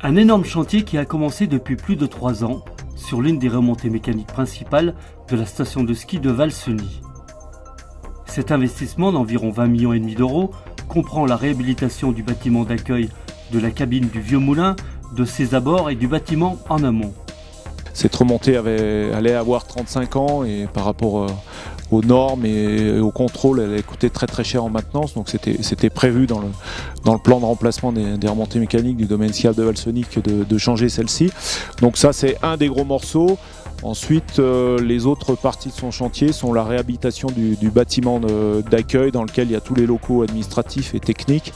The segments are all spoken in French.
Un énorme chantier qui a commencé depuis plus de 3 ans sur l'une des remontées mécaniques principales de la station de ski de Valseny. Cet investissement d'environ 20,5 millions d'euros comprend la réhabilitation du bâtiment d'accueil de la cabine du Vieux Moulin, de ses abords et du bâtiment en amont. Cette remontée allait avoir 35 ans et par rapport aux normes et au contrôle, elle allait coûter très très cher en maintenance. Donc c'était prévu dans le plan de remplacement des remontées mécaniques du domaine skiable de Valseny de changer celle-ci. Donc ça, c'est un des gros morceaux. Ensuite, les autres parties de son chantier sont la réhabilitation du bâtiment d'accueil dans lequel il y a tous les locaux administratifs et techniques.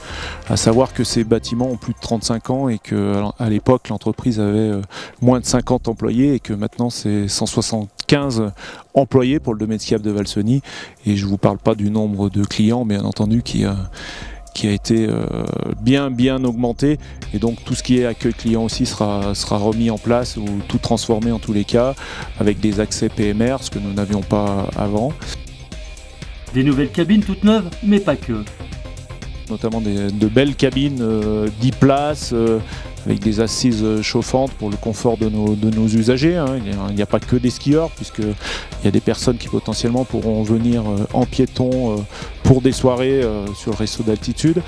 À savoir que ces bâtiments ont plus de 35 ans et qu'à l'époque, l'entreprise avait moins de 50 employés et que maintenant, c'est 175 employés pour le domaine skiable de Valseny. Et je ne vous parle pas du nombre de clients, bien entendu, qui a été bien augmenté, et donc tout ce qui est accueil client aussi sera remis en place ou tout transformé en tous les cas avec des accès PMR, ce que nous n'avions pas avant. Des nouvelles cabines toutes neuves, mais pas que. Notamment de belles cabines 10 places avec des assises chauffantes pour le confort de nos usagers. Il n'y a pas que des skieurs, puisqu'il y a des personnes qui potentiellement pourront venir en piéton pour des soirées sur le réseau d'altitude.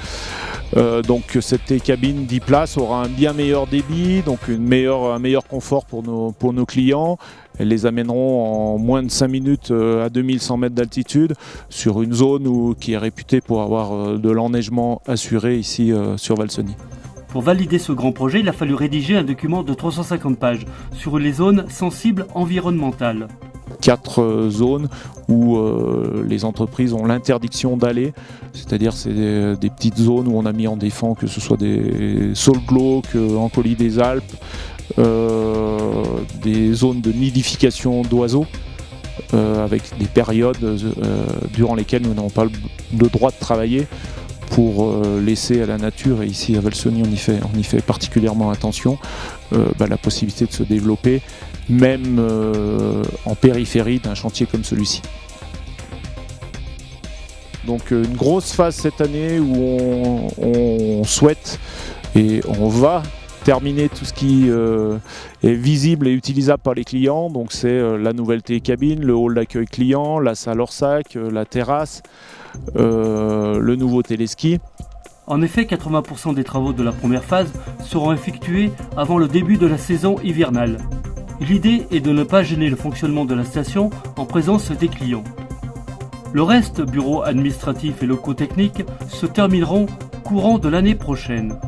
Donc cette cabine 10 places aura un bien meilleur débit, donc un meilleur confort pour nos clients. Elles les amèneront en moins de 5 minutes à 2100 mètres d'altitude sur une zone qui est réputée pour avoir de l'enneigement assuré ici sur Valseny. Pour valider ce grand projet, il a fallu rédiger un document de 350 pages sur les zones sensibles environnementales. 4 zones où les entreprises ont l'interdiction d'aller, c'est-à-dire c'est des petites zones où on a mis en défense que ce soit des saules glauques en colis des Alpes, des zones de nidification d'oiseaux avec des périodes durant lesquelles nous n'avons pas le droit de travailler pour laisser à la nature, et ici à Valseny on y fait particulièrement attention, la possibilité de se développer même en périphérie d'un chantier comme celui-ci. Donc une grosse phase cette année où on souhaite et on va terminer tout ce qui est visible et utilisable par les clients. Donc c'est la nouvelle télécabine, le hall d'accueil client, la salle hors sac, la terrasse, le nouveau téléski. En effet, 80% des travaux de la première phase seront effectués avant le début de la saison hivernale. L'idée est de ne pas gêner le fonctionnement de la station en présence des clients. Le reste, bureaux administratifs et locaux techniques, se termineront courant de l'année prochaine.